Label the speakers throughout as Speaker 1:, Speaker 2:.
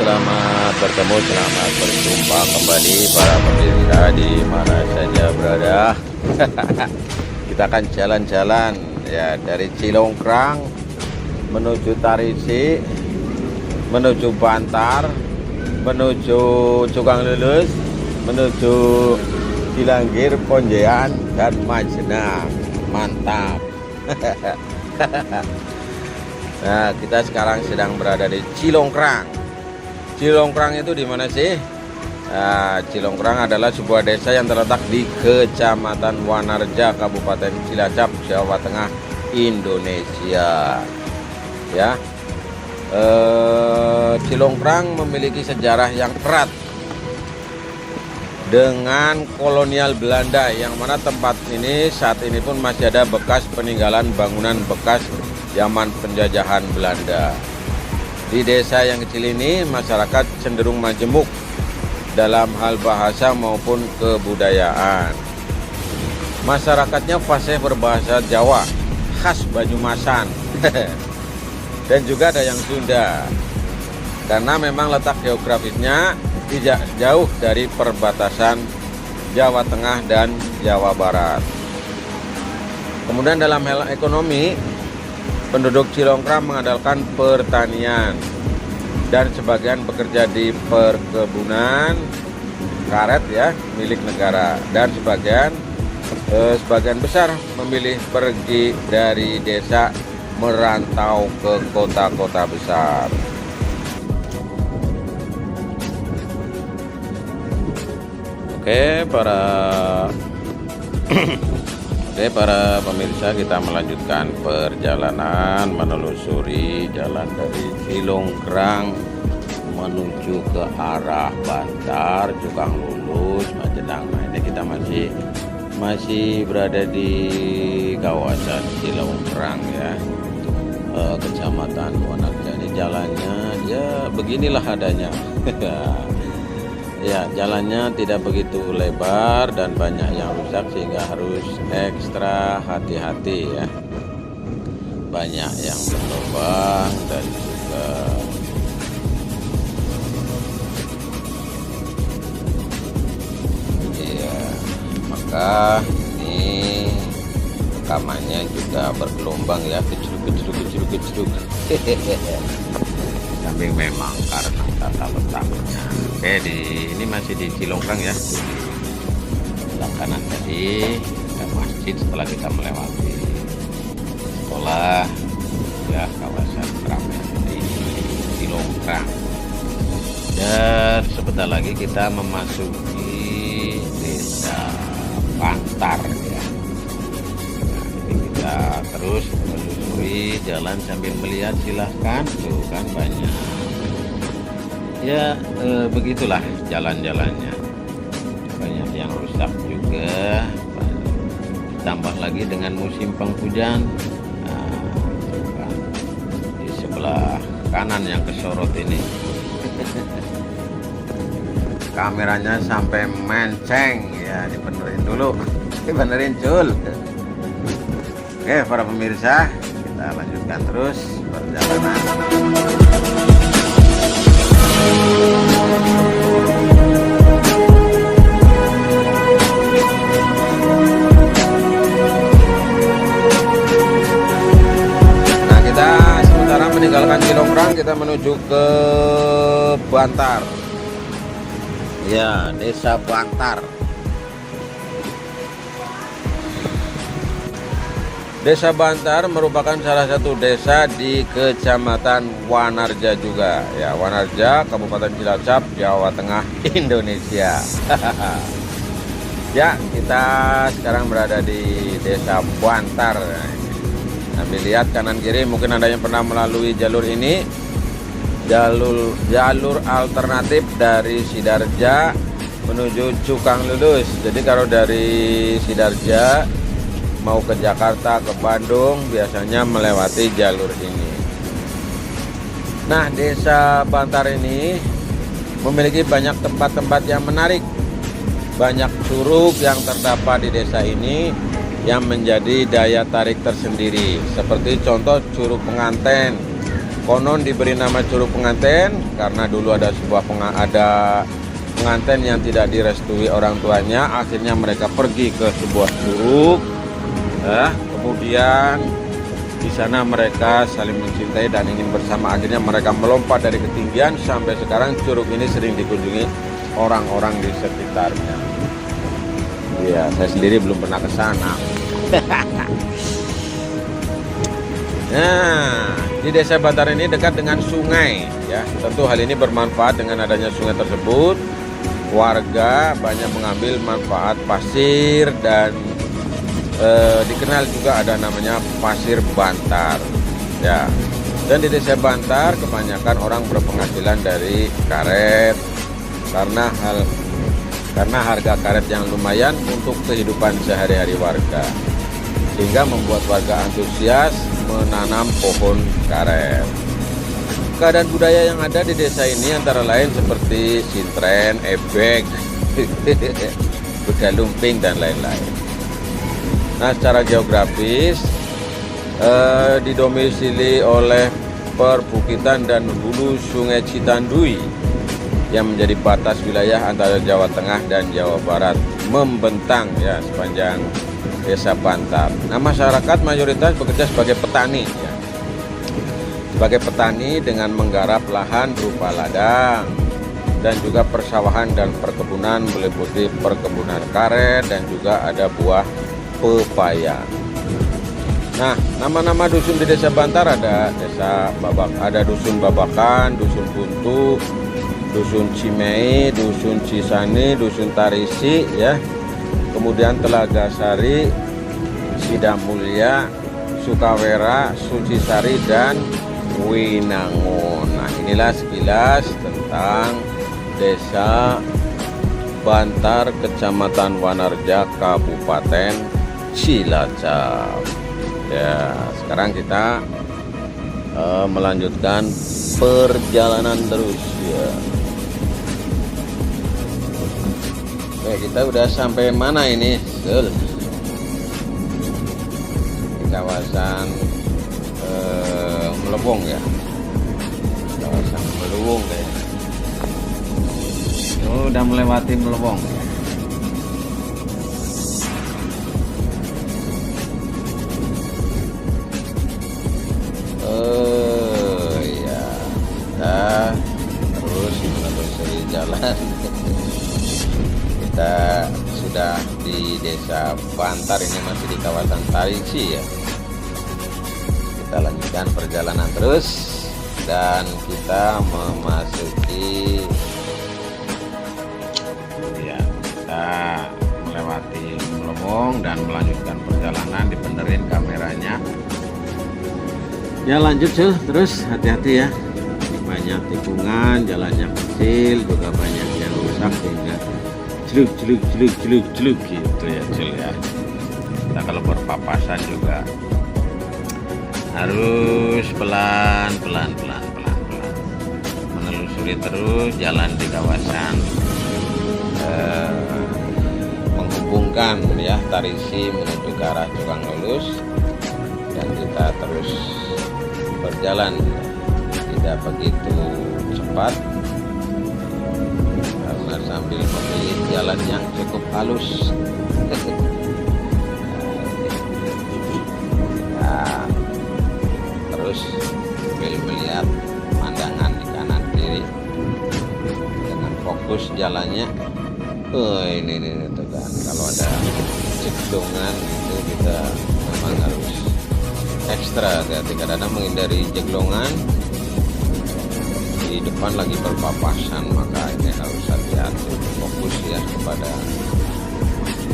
Speaker 1: selamat bertemu, selamat berjumpa kembali para pemirsa di mana saja berada. Kita akan jalan-jalan ya dari Cilongkrang menuju Tarisi, menuju Bantar, menuju Cukang Lulus, menuju Cilanggir, Ponjean, dan Majenang. Mantap. Nah, kita sekarang sedang berada di Cilongkrang. Cilongkrang itu di mana sih? Nah, Cilongkrang adalah sebuah desa yang terletak di Kecamatan Wanarja, Kabupaten Cilacap, Jawa Tengah, Indonesia. Ya, Cilongkrang memiliki sejarah yang erat dengan kolonial Belanda, yang mana tempat ini saat ini pun masih ada bekas peninggalan bangunan bekas zaman penjajahan Belanda. Di desa yang kecil ini masyarakat cenderung majemuk dalam hal bahasa maupun kebudayaan. Masyarakatnya fasih berbahasa Jawa khas Banyumasan dan juga ada yang Sunda, karena memang letak geografisnya tidak jauh dari perbatasan Jawa Tengah dan Jawa Barat. Kemudian dalam hal ekonomi, penduduk Cilongkrang mengandalkan pertanian dan sebagian bekerja di perkebunan karet ya milik negara, dan sebagian besar memilih pergi dari desa merantau ke kota-kota besar. Oke para pemirsa, kita melanjutkan perjalanan menelusuri jalan dari Cilongkrang menuju ke arah Bantar, Cukang Lulus, Majenang. Nah, ini kita masih berada di kawasan Cilongkrang ya, Kecamatan Wanarja. Ini jalannya ya beginilah adanya. Ya, jalannya tidak begitu lebar dan banyak yang rusak sehingga harus ekstra hati-hati ya. Banyak yang berlubang dan juga ya, maka ini rekamannya juga bergelombang ya, kecil. Tapi memang karena tata letaknya. Oke, ini masih di Cilongkrang ya. Sebelah kanan tadi ada masjid setelah kita melewati sekolah ya, kawasan keramaian di Cilongkrang. Dan sebentar lagi kita memasuki desa Bantar ya. Nah, ini kita terus menelusuri jalan sambil melihat, silahkan tuh kan banyak ya, begitulah jalan-jalannya, banyak yang rusak juga, tambah lagi dengan musim penghujan. Nah, di sebelah kanan yang kesorot ini kameranya sampai menceng ya, dibenerin dulu. Dibenerin Jul. Oke para pemirsa, kita lanjutkan terus perjalanan. Nah, kita sementara meninggalkan Cilongkrang, kita menuju ke Bantar ya, desa Bantar. Desa Bantar merupakan salah satu desa di Kecamatan Wanarja juga ya, Wanarja, Kabupaten Cilacap, Jawa Tengah, Indonesia. Ya, kita sekarang berada di desa Bantar. Sambil lihat kanan kiri, mungkin ada yang pernah melalui jalur ini, jalur alternatif dari Sidarja menuju Cukang Lulus. Jadi kalau dari Sidarja mau ke Jakarta, ke Bandung, biasanya melewati jalur ini. Nah, desa Bantar ini memiliki banyak tempat-tempat yang menarik. Banyak curug yang terdapat di desa ini yang menjadi daya tarik tersendiri. Seperti contoh Curug Penganten, Konon diberi nama Curug Penganten karena dulu ada pengantin yang tidak direstui orang tuanya, akhirnya mereka pergi ke sebuah curug. Kemudian di sana mereka saling mencintai dan ingin bersama. Akhirnya mereka melompat dari ketinggian. Sampai sekarang curug ini sering dikunjungi orang-orang di sekitarnya. Iya, saya sendiri belum pernah ke sana. Nah, di Desa Bantar ini dekat dengan sungai, ya. Tentu hal ini bermanfaat. Dengan adanya sungai tersebut, warga banyak mengambil manfaat pasir dan dikenal juga ada namanya pasir Bantar, ya. Dan di Desa Bantar kebanyakan orang berpenghasilan dari karet karena harga karet yang lumayan untuk kehidupan sehari-hari warga, sehingga membuat warga antusias menanam pohon karet. Keadaan budaya yang ada di desa ini antara lain seperti sintren, ebek, kuda lumping, dan lain-lain. Nah, secara geografis didomisili oleh perbukitan dan hulu Sungai Citandui yang menjadi batas wilayah antara Jawa Tengah dan Jawa Barat, membentang ya sepanjang Desa Bantar. Nah, masyarakat mayoritas bekerja sebagai petani, ya. Sebagai petani dengan menggarap lahan berupa ladang dan juga persawahan dan perkebunan meliputi perkebunan karet dan juga ada buah pepaya. Nah, nama-nama dusun di Desa Bantar ada dusun Babakan, dusun Buntu, dusun Cimei, dusun Cisani, dusun Tarisi, ya. Kemudian Telaga Sari, Sidamulya, Sukawera, Sucisari, dan Winangun. Nah, inilah sekilas tentang Desa Bantar, Kecamatan Wanarja, Kabupaten Cilacap. Ya, sekarang kita melanjutkan perjalanan terus, ya. Oke, kita udah sampai mana ini? Di kawasan Melewong, ya. Kawasan Melewong kayaknya. Udah melewati Melewong. Ya, kita terus menelusuri jalan. Kita sudah di Desa Bantar, ini masih di kawasan Tarisi, ya. Kita lanjutkan perjalanan terus dan kita memasuki, ya, kita melewati Melewong dan melanjutkan perjalanan. Dibenerin kameranya. Ya, lanjut terus, hati-hati ya. Banyak tikungan, jalannya kecil, juga banyak yang rusak sehingga jeluk gitu ya, ya. Kita kalau berpapasan juga harus pelan menelusuri terus jalan di kawasan menghubungkan, ya, Tarisi menuju ke arah Tukang Lulus, dan kita terus berjalan tidak begitu cepat karena sambil memilih jalan yang cukup halus. Nah, terus sambil melihat pemandangan di kanan kiri dengan fokus jalannya. Ini tuh kan, kalau ada ceklongan itu kita memang harus ekstra hati-hati, kadang menghindari jeglongan. Di depan lagi berpapasan, maka ini harus hati-hati, fokus ya kepada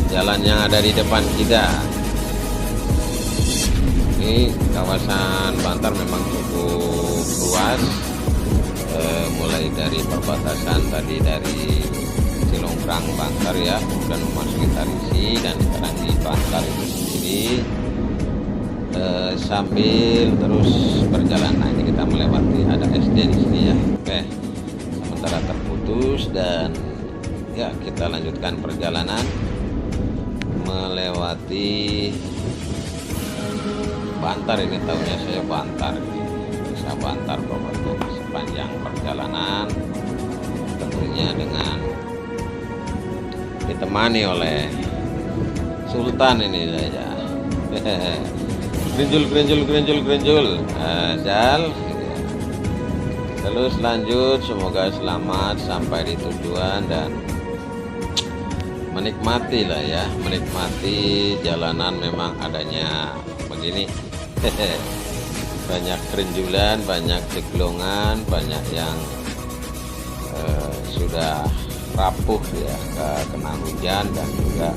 Speaker 1: jalan yang ada di depan kita. Ini kawasan Bantar memang cukup luas, mulai dari perbatasan tadi dari Cilongkrang Bantar, ya, kemudian memasuki Tarisi, dan sekarang di Bantar itu sendiri. Sambil terus perjalanan ini kita melewati ada SD di sini, ya. Oke, sementara terputus, dan ya kita lanjutkan perjalanan melewati Bantar. Ini tahunya saya Bantar, Desa Desa Bantar pokoknya sepanjang perjalanan tentunya dengan ditemani oleh Sultan ini saja. Gerinjul Jal. Terus lanjut, semoga selamat sampai di tujuan dan menikmati lah ya, menikmati jalanan memang adanya begini. Banyak kerinjulan, banyak ceklongan, banyak yang sudah rapuh ya kena hujan dan juga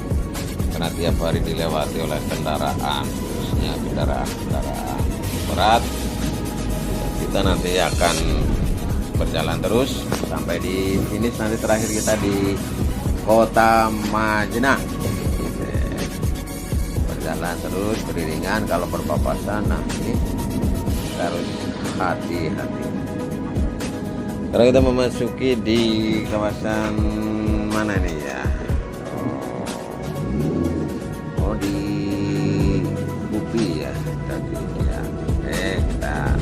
Speaker 1: karena tiap hari dilewati oleh kendaraan, khususnya kendaraan berat. Kita nanti akan berjalan terus sampai di finish, nanti terakhir kita di Kota Majenang. Berjalan terus beriringan, kalau berpapasan nah ini harus hati-hati. Sekarang kita memasuki di kawasan mana nih ya? Oh di Bupi ya tadi ya. Kita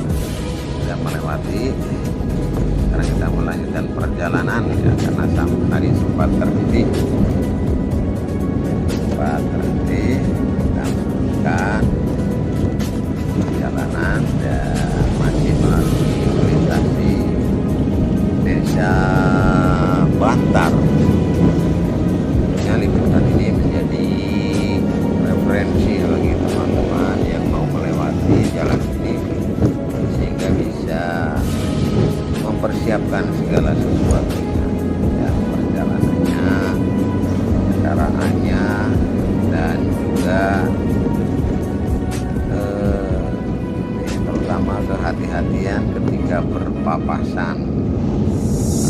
Speaker 1: sudah melewati. Sekarang kita melanjutkan perjalanan ya, karena tadi sempat terhenti kita melanjutkan perjalanan dan masih melalui melintasi Desa Bantar. Liputan ini menjadi referensi bagi teman-teman yang mau melewati jalan ini sehingga bisa mempersiapkan segala sesuatunya ya, perjalanannya, kendaraannya, dan juga terutama kehati-hatian ketika berpapasan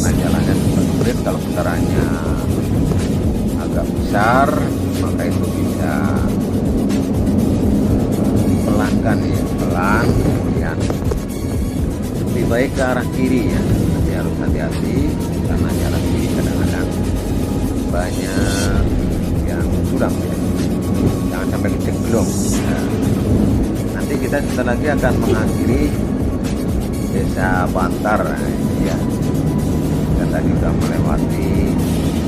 Speaker 1: karena jalannya super sulit. Kalau kendaraannya agak besar maka itu bisa pelankan ya, pelan, kemudian lebih baik ke arah kiri ya. Nanti harus hati-hati karena jalan kiri kadang-kadang banyak yang curam ya. Jangan sampai keceklong ya. Nanti kita sebentar lagi akan mengakhiri Desa Bantar ya. Kita tadi sudah melewati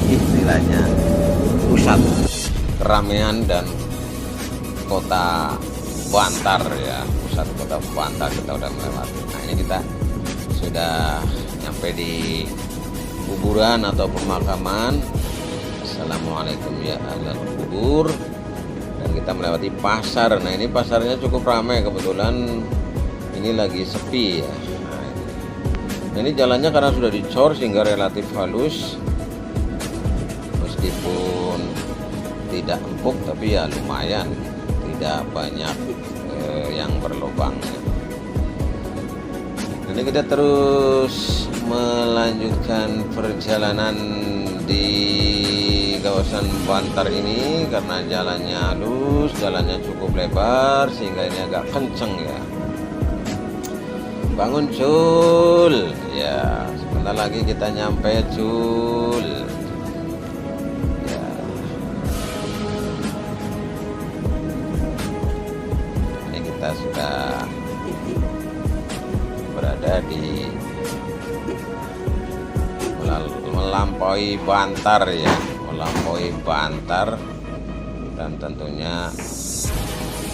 Speaker 1: istilahnya pusat keramaian dan Kota Bantar ya, pusat Kota Bantar kita udah melewati. Nah ini kita sudah nyampe di kuburan atau pemakaman. Assalamualaikum ya ahlal kubur. Dan kita melewati pasar. Nah ini pasarnya cukup ramai, kebetulan ini lagi sepi ya. Nah, ini jalannya karena sudah dicor sehingga relatif halus, meskipun tidak empuk tapi ya lumayan, tidak banyak yang berlubang. Ini kita terus melanjutkan perjalanan di kawasan Bantar ini karena jalannya halus, jalannya cukup lebar sehingga ini agak kenceng ya. Bangun Cul ya, sebentar lagi kita nyampe Cul ya. Ini kita sudah berada di melampaui Bantar ya, melampaui Bantar. Dan tentunya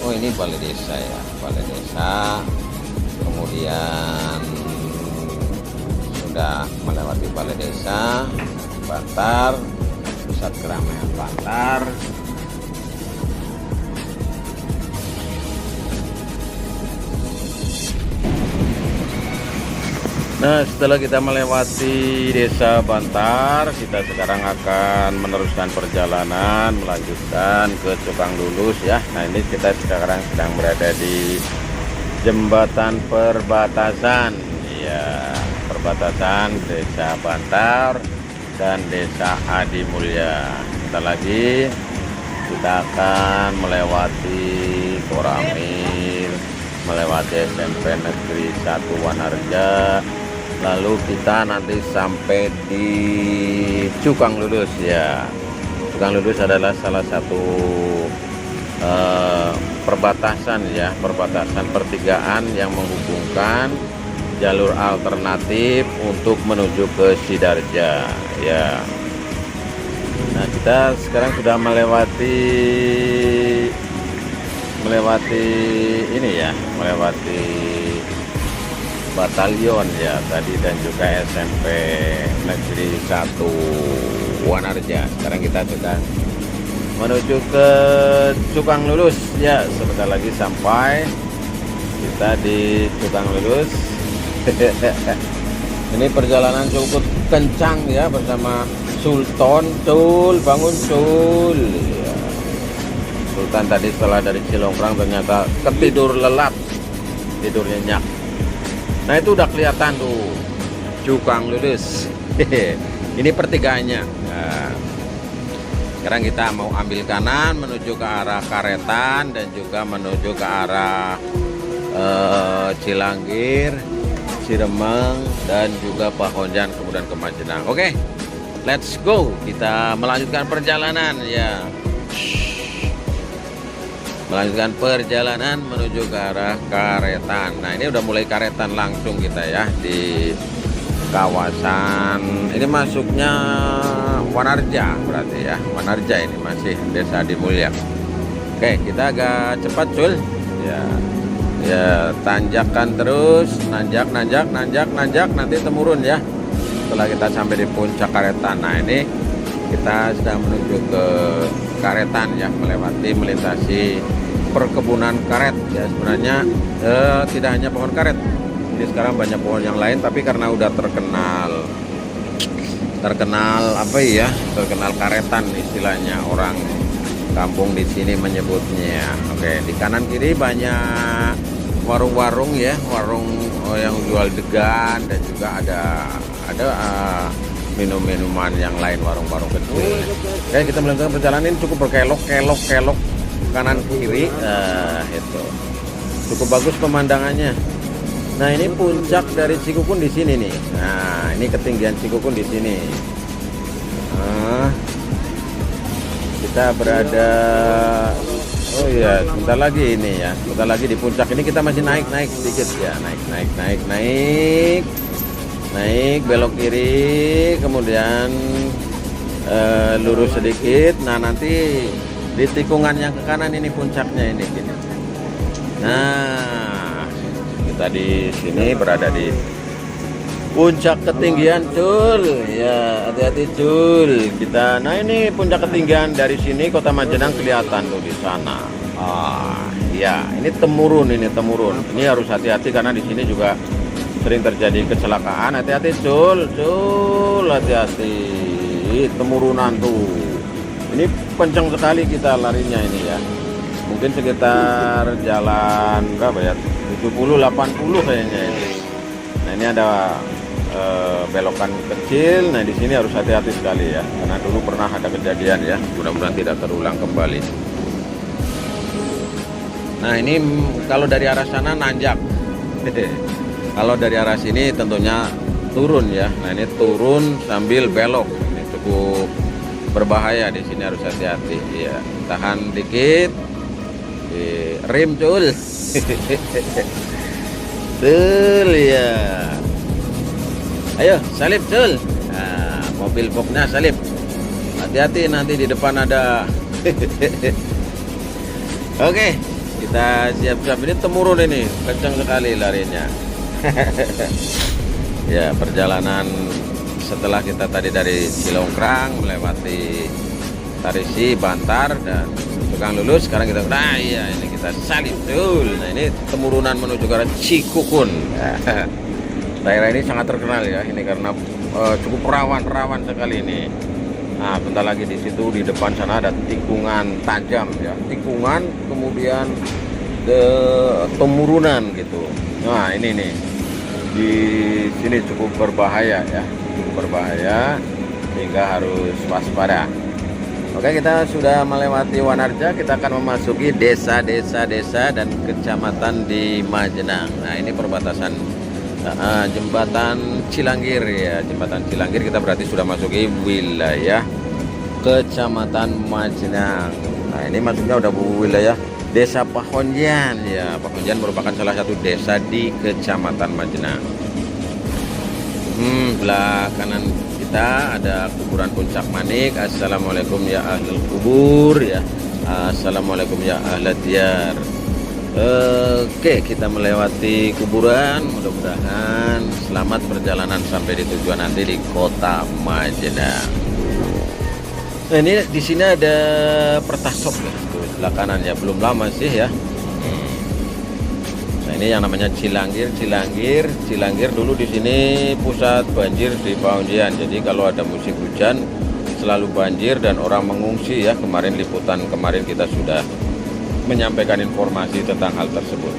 Speaker 1: oh ini balai desa ya, balai desa. Kemudian sudah melewati balai desa Bantar, pusat keramaian Bantar. Nah, setelah kita melewati Desa Bantar, kita sekarang akan meneruskan perjalanan, melanjutkan ke Cukang Lulus ya. Nah, ini kita sekarang sedang berada di jembatan perbatasan ya, perbatasan Desa Bantar dan Desa Adi Mulya. Sebentar lagi kita akan melewati Koramil, melewati SMP Negeri 1 Wanarja, lalu kita nanti sampai di Cukang Lulus ya. Cukang Lulus adalah salah satu perbatasan ya, perbatasan pertigaan yang menghubungkan jalur alternatif untuk menuju ke Sidarja ya. Nah, kita sekarang sudah melewati ini ya, melewati batalion ya tadi, dan juga SMP Negeri 1 Wanarja. Sekarang kita sedang menuju ke Cukang Lulus ya. Sebentar lagi sampai kita di Cukang Lulus. Ini perjalanan cukup kencang ya bersama Sultan. Sul, bangun Sul ya. Sultan tadi setelah dari Cilongkrang ternyata ketidur lelap, tidur nyenyak. Nah, itu udah kelihatan tuh Cukang Lulus. Ini pertigaannya. Nah, sekarang kita mau ambil kanan menuju ke arah Karetan dan juga menuju ke arah Cilanggir, Ciremang, dan juga Pahonjan, kemudian ke Majenang. Oke, let's go. Kita melanjutkan perjalanan ya. Melanjutkan perjalanan menuju ke arah Karetan. Nah, ini udah mulai Karetan langsung kita ya, di kawasan ini masuknya Wanarja berarti ya. Wanarja ini masih Desa Dimulya. Oke, kita agak cepat Sul ya. Ya, tanjakan terus, nanjak nanti temurun ya. Setelah kita sampai di puncak Karetan. Nah, ini kita sedang menuju ke Karetan ya, melintasi perkebunan karet ya. Sebenarnya tidak hanya pohon karet, ini sekarang banyak pohon yang lain, tapi karena udah terkenal apa ya, terkenal karetan istilahnya orang kampung di sini menyebutnya. Oke, di kanan kiri banyak warung-warung ya, warung yang jual degan, dan juga ada minum-minuman yang lain, warung-warung kecil. Oke, kita melanjutkan perjalanan ini cukup berkelok kanan kiri. Itu cukup bagus pemandangannya. Nah, ini puncak dari Cikukun di sini nih. Nah, ini ketinggian Cikukun di sini. Kita berada, oh iya, sebentar lagi ini ya, sebentar lagi di puncak ini. Kita masih naik sedikit ya, naik belok kiri, kemudian lurus sedikit. Nah, nanti di tikungan yang ke kanan ini puncaknya ini gini. Nah, kita di sini berada di puncak ketinggian Cul ya, hati-hati Cul. Kita, nah ini puncak ketinggian dari sini Kota Majenang kelihatan tuh di sana. Ya, ini temurun. Ini harus hati-hati karena di sini juga sering terjadi kecelakaan. Hati-hati Cul, hati-hati. Temurunan tuh. Ini kencang sekali kita larinya ini ya. Mungkin sekitar jalan berapa ya? 70-80 kayaknya ini. Nah, ini ada belokan kecil. Nah, di sini harus hati-hati sekali ya, karena dulu pernah ada kejadian ya. Mudah-mudahan tidak terulang kembali. Nah, ini kalau dari arah sana nanjak. Kalau dari arah sini tentunya turun ya. Nah, ini turun sambil belok. Ini cukup berbahaya, di sini harus hati-hati ya. Tahan dikit. Rem Cul. Betul ya. Ayo salip Cul. Nah, mobil boxnya salip. Hati-hati nanti di depan ada. Oke, kita siap-siap. Ini temurun, ini kencang sekali larinya. Ya, perjalanan setelah kita tadi dari Cilongkrang melewati Tarisi, Bantar, dan Cukang Lulus, sekarang kita, nah iya, ini kita salip Cul. Nah, ini temurunan menuju ke arah Cikukun. Daerah ini sangat terkenal ya, ini karena cukup rawan sekali ini. Nah, bentar lagi di situ di depan sana ada tikungan tajam ya, tikungan kemudian ke temurunan gitu. Nah, ini nih di sini cukup berbahaya ya, sehingga harus waspada. Oke, kita sudah melewati Wanarja, kita akan memasuki desa-desa dan kecamatan di Majenang. Nah, ini perbatasan jembatan Cilanggir ya, jembatan Cilanggir. Kita berarti sudah masuki wilayah kecamatan Majenang. Nah, ini masuknya udah wilayah Desa Pahonjan ya. Pahonjan merupakan salah satu desa di kecamatan Majenang. Belah kanan kita ada kuburan Puncak Manik. Assalamualaikum ya ahlul kubur ya. Assalamualaikum ya ahlad diyar. Oke, kita melewati kuburan. Mudah-mudahan selamat perjalanan sampai di tujuan nanti di Kota Majenang. Nah, ini di sini ada Pertasop ya, tuh sebelah kanan ya. Belum lama sih ya. Nah, ini yang namanya Cilanggir. Cilanggir dulu di sini pusat banjir di Pahonjean. Jadi kalau ada musim hujan selalu banjir dan orang mengungsi ya. Kemarin liputan kemarin kita sudah menyampaikan informasi tentang hal tersebut.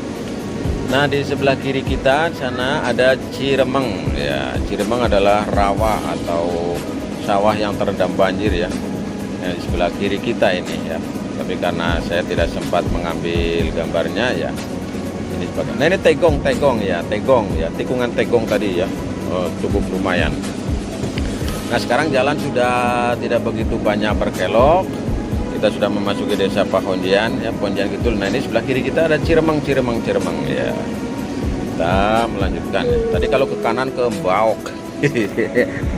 Speaker 1: Nah, di sebelah kiri kita sana ada Ciremeng ya. Ciremeng adalah rawa atau sawah yang terendam banjir ya. Nah, di sebelah kiri kita ini ya. Tapi karena saya tidak sempat mengambil gambarnya ya. Ini sebagai. Nah, ini tegong ya, tikungan tegong tadi ya. Cukup lumayan. Nah, sekarang jalan sudah tidak begitu banyak berkelok. Kita sudah memasuki desa Pahonjean ya, Pahonjean Kidul. Nah, ini sebelah kiri kita ada Ciremeng ya. Kita melanjutkan. Tadi kalau ke kanan ke Baok.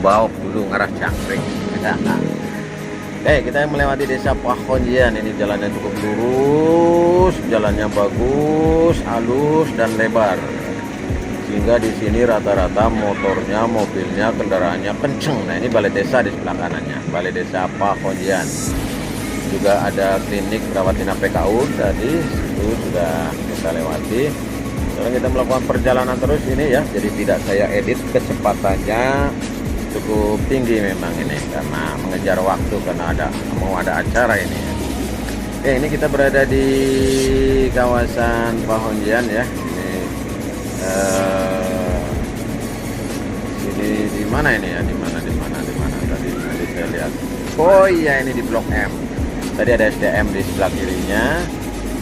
Speaker 1: Baok dulu ngarah Cangkring. Kita melewati desa Pahonjean. Ini jalannya cukup lurus, jalannya bagus, halus dan lebar. Sehingga di sini rata-rata motornya, mobilnya, kendaraannya kenceng. Nah, ini balai desa di sebelah kanannya, balai desa Pahonjean. Juga ada klinik perawat inap PKU tadi itu sudah kita lewati. Sekarang kita melakukan perjalanan terus ini ya. Jadi tidak saya edit, kecepatannya cukup tinggi memang ini karena mengejar waktu, karena mau ada acara ini ya. Ini kita berada di kawasan Pahonjean ya. Ini di mana ini ya? Di mana tadi saya lihat. Oh iya, ini di Blok M. Tadi ada SDM di sebelah kirinya.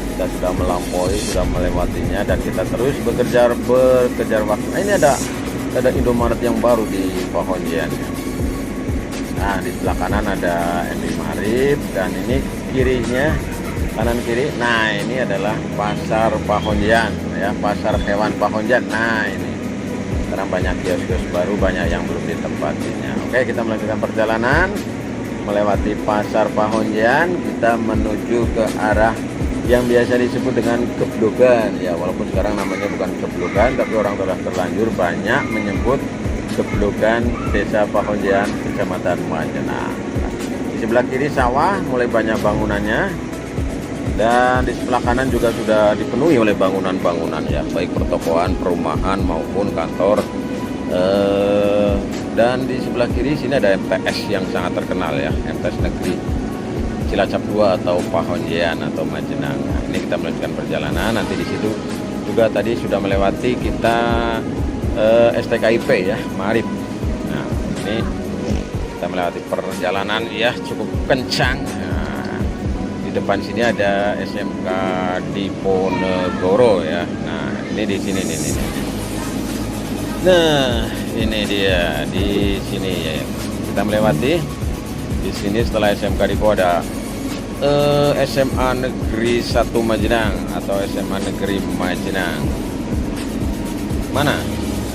Speaker 1: Kita sudah melampaui, sudah melewatinya dan kita terus bekerja waktu. Nah, ini ada Indomaret yang baru di Pahonjean. Nah, di sebelah kanan ada MI Marib dan ini kirinya kanan kiri. Nah, ini adalah pasar Pahonjean ya, pasar hewan Pahonjean. Nah, ini sekarang banyak kios-kios baru, banyak yang belum ditempatinya. Oke, kita melanjutkan perjalanan melewati pasar Pahonjean. Kita menuju ke arah yang biasa disebut dengan Geblogan ya, walaupun sekarang namanya bukan Geblogan, tapi orang sudah terlanjur banyak menyebut Geblogan desa Pahonjean, kecamatan Majenang. Di sebelah kiri sawah mulai banyak bangunannya, dan di sebelah kanan juga sudah dipenuhi oleh bangunan-bangunan ya, baik pertokoan, perumahan maupun kantor. Dan di sebelah kiri sini ada MTS yang sangat terkenal ya, MTS Negeri Cilacap 2 atau Pahonjean atau Majenang. Nah, ini kita melanjutkan perjalanan. Nanti di situ juga tadi sudah melewati kita STKIP ya, Marib. Nah, ini kita melewati perjalanan ya cukup kencang. Nah, di depan sini ada SMK Diponegoro ya. Nah, ini di sini nih. Nah, ini dia di sini ya. Kita melewati di sini. Setelah SMK Dipo ada SMA Negeri 1 Majenang atau SMA Negeri Majenang. Mana?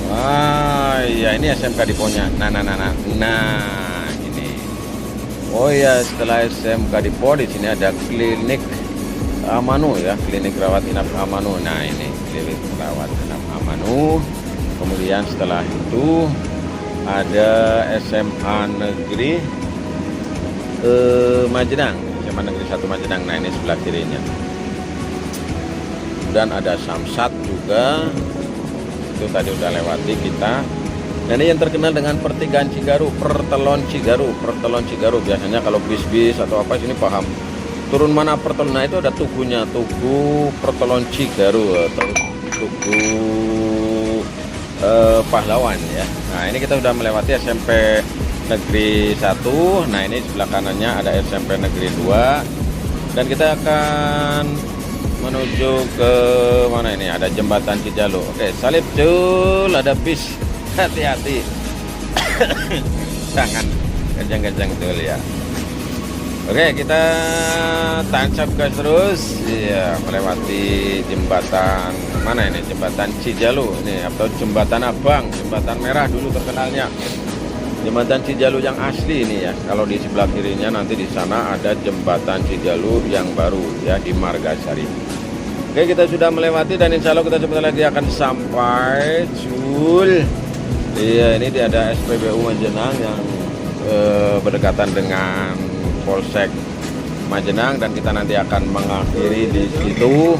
Speaker 1: Wah, ya ini SMK Diponya. Nah, ini. Oh ya, setelah SMK Dipo di sini ada klinik Amanu ya, klinik rawat inap Amanu. Nah, ini klinik rawat inap Amanu. Kemudian setelah itu ada SMA Negeri Majenang, SMA Negeri 1 Majenang. Nah, ini sebelah kirinya. Dan ada Samsat juga. Itu tadi udah lewati kita. Nah, ini yang terkenal dengan pertigaan Cigaru, Pertelon Cigaru. Biasanya kalau bis-bis atau apa sini paham. Turun mana Pertelon? Nah, itu ada tugunya, Tugu Pertelon Cigaru atau Tugu Pahlawan ya. Nah, ini kita sudah melewati SMP Negeri 1. Nah, ini sebelah kanannya ada SMP Negeri 2. Dan kita akan menuju ke mana ini? Ada jembatan Cijalu. Oke, salib cul, ada bis. Hati-hati. Jangan kencang-kencang dulu ya. Oke, kita tancap gas terus. Iya, melewati jembatan mana ini? Jembatan Cijalu ini atau Jembatan Abang, Jembatan Merah dulu terkenalnya. Jembatan Cijalu yang asli ini ya. Kalau di sebelah kirinya nanti di sana ada Jembatan Cijalu yang baru ya di Margasari. Oke, kita sudah melewati dan insya Allah kita sebentar lagi akan sampai. Cul. Iya, ini ada SPBU Majenang yang berdekatan dengan Polsek Majenang, dan kita nanti akan mengakhiri di situ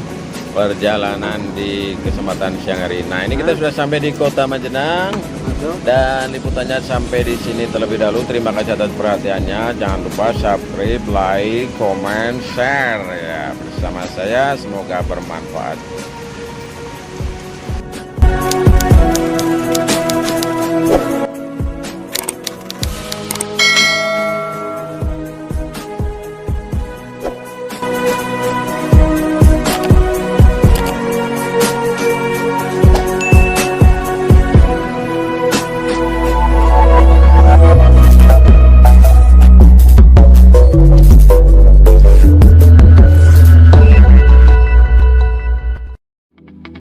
Speaker 1: perjalanan di kesempatan siang hari. Nah, ini kita sudah sampai di Kota Majenang dan liputannya sampai di sini terlebih dahulu. Terima kasih atas perhatiannya. Jangan lupa subscribe, like, comment, share ya bersama saya. Semoga bermanfaat.